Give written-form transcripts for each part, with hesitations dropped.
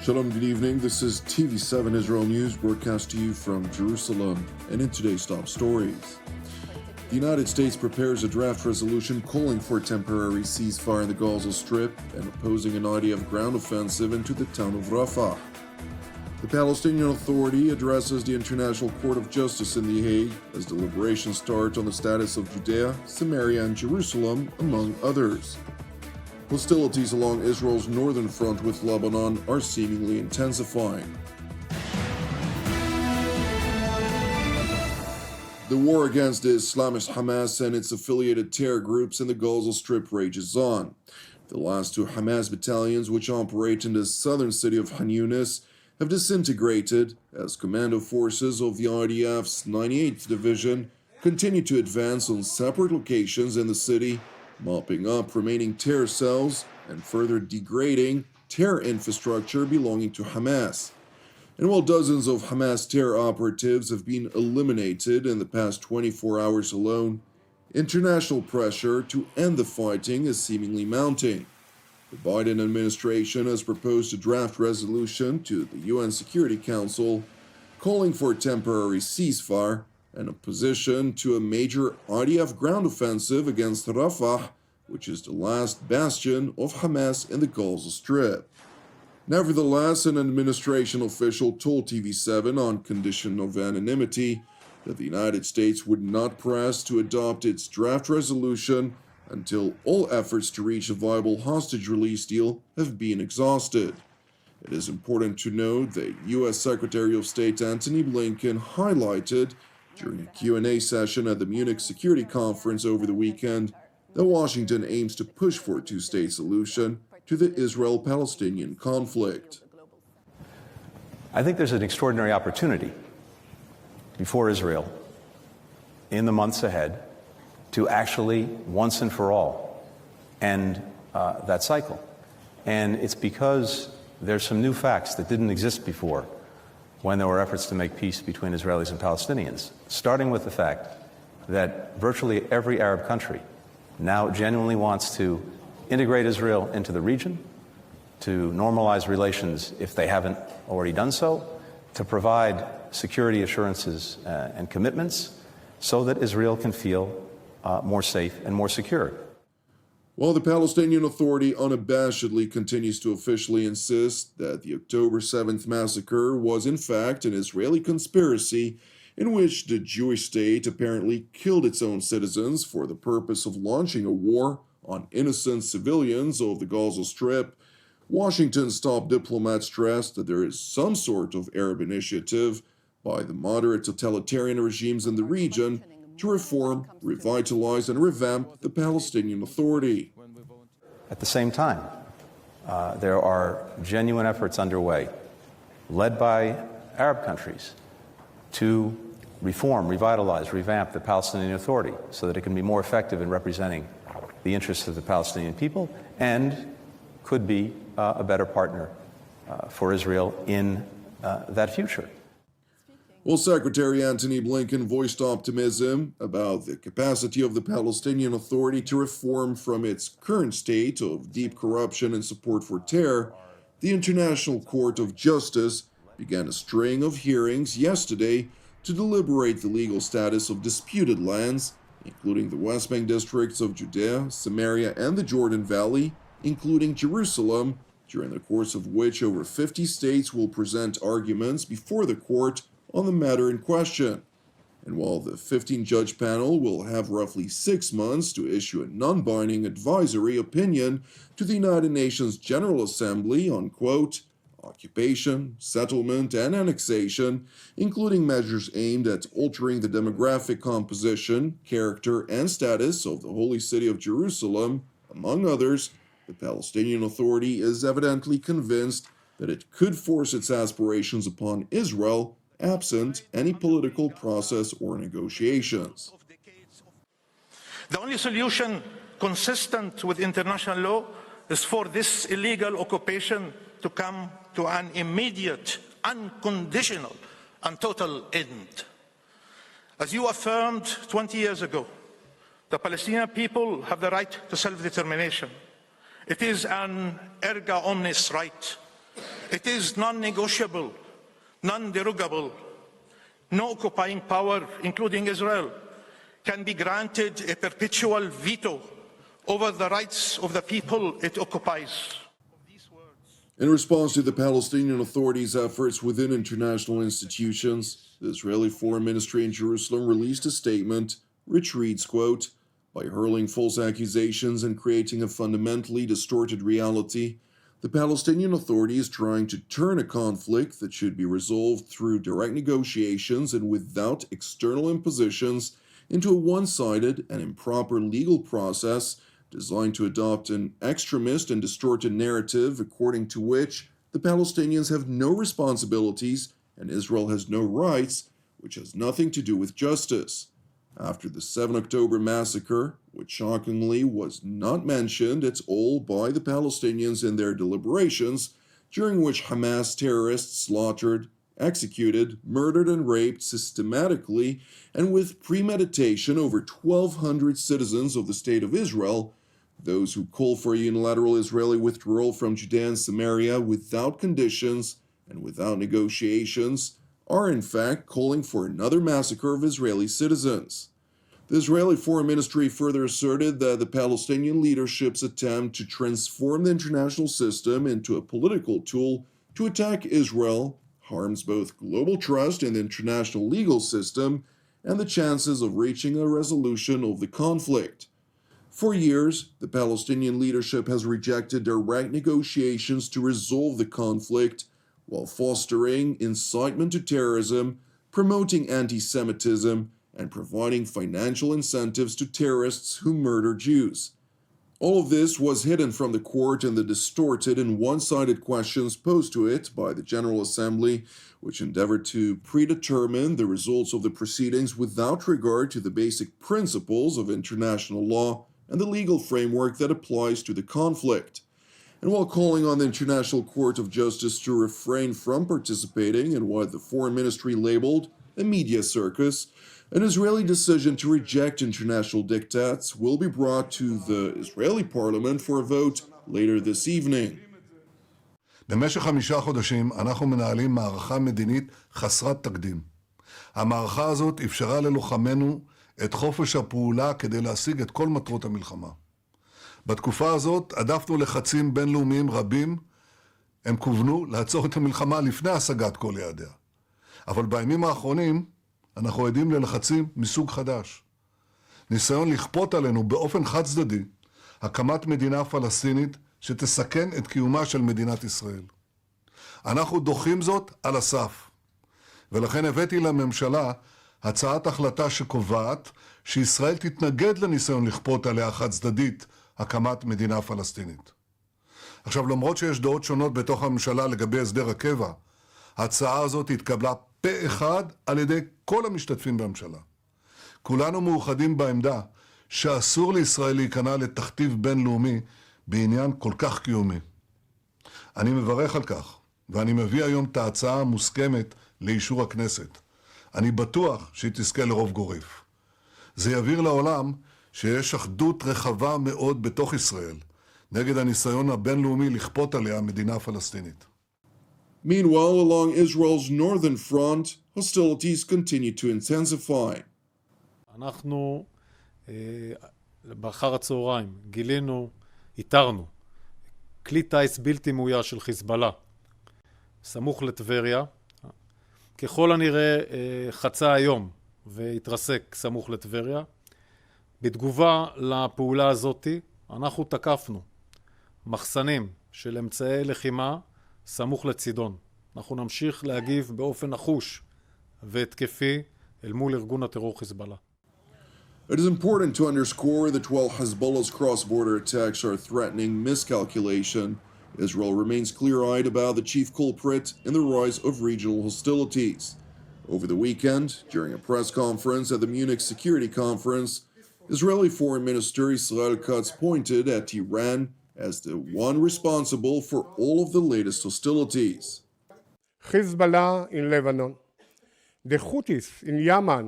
Shalom, good evening. This is TV7 Israel News, broadcast to you from Jerusalem. And in today's top stories, the United States prepares a draft resolution calling for a temporary ceasefire in the Gaza Strip and opposing an IDF ground offensive into the town of Rafah. The Palestinian Authority addresses the International Court of Justice in The Hague as deliberations start on the status of Judea, Samaria, and Jerusalem, among others. Hostilities along Israel's northern front with Lebanon are seemingly intensifying. The war against the Islamist Hamas and its affiliated terror groups in the Gaza Strip rages on. The last two Hamas battalions, which operate in the southern city of Khan Yunis, have disintegrated as commando forces of the IDF's 98th Division continue to advance on separate locations in the city, mopping up remaining terror cells and further degrading terror infrastructure belonging to Hamas. And while dozens of Hamas terror operatives have been eliminated in the past 24 hours alone, international pressure to end the fighting is seemingly mounting. The Biden administration has proposed a draft resolution to the UN Security Council calling for a temporary ceasefire and opposition to a major IDF ground offensive against Rafah, which is the last bastion of Hamas in the Gaza Strip. Nevertheless, an administration official told TV7 on condition of anonymity that the United States would not press to adopt its draft resolution until all efforts to reach a viable hostage release deal have been exhausted. It is important to note that U.S. Secretary of State Antony Blinken highlighted during a Q&A session at the Munich Security Conference over the weekend that Washington aims to push for a two-state solution to the Israel-Palestinian conflict. I think there's an extraordinary opportunity before Israel in the months ahead to actually, once and for all, end that cycle. And it's because there's some new facts that didn't exist before when there were efforts to make peace between Israelis and Palestinians, starting with the fact that virtually every Arab country now genuinely wants to integrate Israel into the region, to normalize relations if they haven't already done so, to provide security assurances and commitments so that Israel can feel more safe and more secure. While the Palestinian Authority unabashedly continues to officially insist that the October 7th massacre was in fact an Israeli conspiracy in which the Jewish state apparently killed its own citizens for the purpose of launching a war on innocent civilians of the Gaza Strip, Washington's top diplomats stressed that there is some sort of Arab initiative by the moderate totalitarian regimes in the region to reform, revitalize, and revamp the Palestinian Authority. At the same time, there are genuine efforts underway, led by Arab countries, to reform, revitalize, revamp the Palestinian Authority so that it can be more effective in representing the interests of the Palestinian people and could be a better partner for Israel in that future. Well, Secretary Antony Blinken voiced optimism about the capacity of the Palestinian Authority to reform from its current state of deep corruption and support for terror. The International Court of Justice began a string of hearings yesterday to deliberate the legal status of disputed lands, including the West Bank districts of Judea, Samaria, and the Jordan Valley, including Jerusalem, during the course of which over 50 states will present arguments before the court on the matter in question. And while the 15-judge panel will have roughly 6 months to issue a non-binding advisory opinion to the United Nations General Assembly on, quote, occupation, settlement, and annexation, including measures aimed at altering the demographic composition, character, and status of the holy city of Jerusalem, among others, the Palestinian Authority is evidently convinced that it could force its aspirations upon Israel absent any political process or negotiations. The only solution consistent with international law is for this illegal occupation to come to an immediate, unconditional, and total end. As you affirmed 20 years ago, the Palestinian people have the right to self-determination. It is an erga omnes right. It is non-negotiable, non-derogable. No occupying power, including Israel, can be granted a perpetual veto over the rights of the people it occupies. In response to the Palestinian Authority's efforts within international institutions, the Israeli Foreign Ministry in Jerusalem released a statement which reads, quote, "By hurling false accusations and creating a fundamentally distorted reality, the Palestinian Authority is trying to turn a conflict that should be resolved through direct negotiations and without external impositions into a one-sided and improper legal process designed to adopt an extremist and distorted narrative according to which the Palestinians have no responsibilities and Israel has no rights, which has nothing to do with justice." After the 7 October massacre, which shockingly was not mentioned at all by the Palestinians in their deliberations, during which Hamas terrorists slaughtered, executed, murdered, and raped systematically and with premeditation over 1,200 citizens of the State of Israel, those who call for a unilateral Israeli withdrawal from Judea and Samaria without conditions and without negotiations are in fact calling for another massacre of Israeli citizens. The Israeli Foreign Ministry further asserted that the Palestinian leadership's attempt to transform the international system into a political tool to attack Israel harms both global trust in the international legal system and the chances of reaching a resolution of the conflict. For years, the Palestinian leadership has rejected direct negotiations to resolve the conflict while fostering incitement to terrorism, promoting anti-Semitism, and providing financial incentives to terrorists who murder Jews. All of this was hidden from the court in the distorted and one-sided questions posed to it by the General Assembly, which endeavored to predetermine the results of the proceedings without regard to the basic principles of international law and the legal framework that applies to the conflict. And while calling on the International Court of Justice to refrain from participating in what the Foreign Ministry labeled a media circus, an Israeli decision to reject international diktats will be brought to the Israeli parliament for a vote later this evening. במשך 5 חודשים אנחנו מנהלים מערכה מדינית חסרת תקדים. המערכה הזאת אפשרה ללוחמינו את חופש הפעולה כדי להשיג את כל מטרות המלחמה. בתקופה הזאת עדפנו לחצים בינלאומיים רבים, הם כוונו לעצור את המלחמה לפני השגת כל יעדיה. אבל בימים האחרונים אנחנו עדים ללחצים מסוג חדש. ניסיון לכפות עלינו באופן חד צדדי הקמת מדינה פלסטינית שתסכן את קיומה של מדינת ישראל. אנחנו דוחים זאת על הסף, ולכן הבאתי לממשלה הצעת החלטה שקובעת שישראל תתנגד לניסיון לכפות עליה חד צדדית הקמת מדינה פלסטינית. עכשיו, למרות שיש דעות שונות בתוך הממשלה לגבי הסדר הקבע, ההצעה הזאת התקבלה פה אחד על ידי כל המשתתפים בממשלה. כולנו מאוחדים בעמדה שאסור לישראל להיכנע לתכתיב בינלאומי בעניין כל כך קיומי. אני מברך על כך, ואני מביא היום את ההצעה המוסכמת לאישור הכנסת. אני בטוח שהיא תזכה לרוב גורף. זה יבהיר לעולם שיש אחדות רחבה מאוד בתוך ישראל, נגד הניסיון הבינלאומי לכפות עליה מדינה פלסטינית. Meanwhile, along Israel's northern front, hostilities continue to intensify. אנחנו באחר הצהריים איתרנו כלי טייס בלתי מאויש של חיזבאללה סמוך לטבריה, ככל הנראה חצה היום והתרסק סמוך לטבריה. בתגובה לפעולה הזאת אנחנו תקפנו מחסנים של אמצעי לחימה סמוך לצידון. אנחנו נמשיך להגיב באופן נחוש והתקפי אל מול ארגון הטרור חיזבאללה. It is important to underscore that while Hezbollah's cross-border attacks are threatening miscalculation, Israel remains clear-eyed about the chief culprit in the rise of regional hostilities. Over the weekend, during a press conference at the Munich Security Conference, Israeli Foreign Minister Israel pointed at Iran as the one responsible for all of the latest hostilities. Hezbollah in Lebanon, the Houthis in Yemen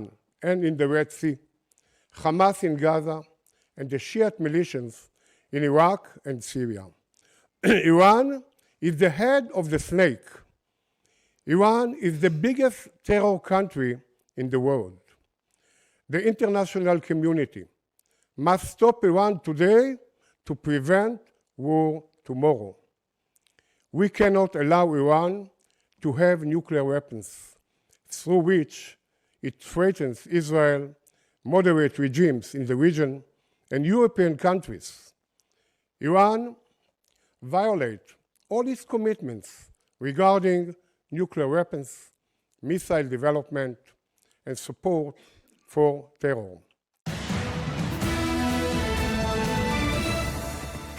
and in the Red Sea, Hamas in Gaza, and the Shiite militias in Iraq and Syria. Iran is the head of the snake. Iran is the biggest terror country in the world. The international community must stop Iran today to prevent war tomorrow. We cannot allow Iran to have nuclear weapons, through which it threatens Israel, moderate regimes in the region, and European countries. Iran violates all its commitments regarding nuclear weapons, missile development, and support for terror.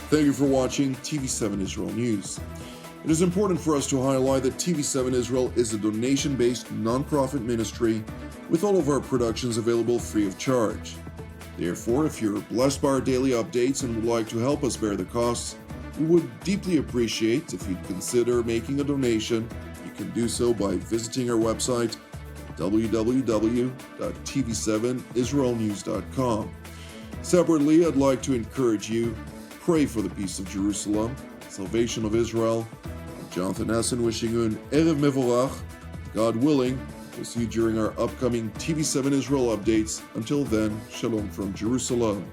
Thank you for watching TV7 Israel News. It is important for us to highlight that TV7 Israel is a donation-based non-profit ministry with all of our productions available free of charge. Therefore, if you're blessed by our daily updates and would like to help us bear the costs, we would deeply appreciate if you'd consider making a donation. You can do so by visiting our website www.tv7israelnews.com. Separately, I'd like to encourage you, pray for the peace of Jerusalem, salvation of Israel. I'm Jonathan Hessen wishing you an Erev Mevorach. God willing, we'll see you during our upcoming TV7 Israel updates. Until then, Shalom from Jerusalem.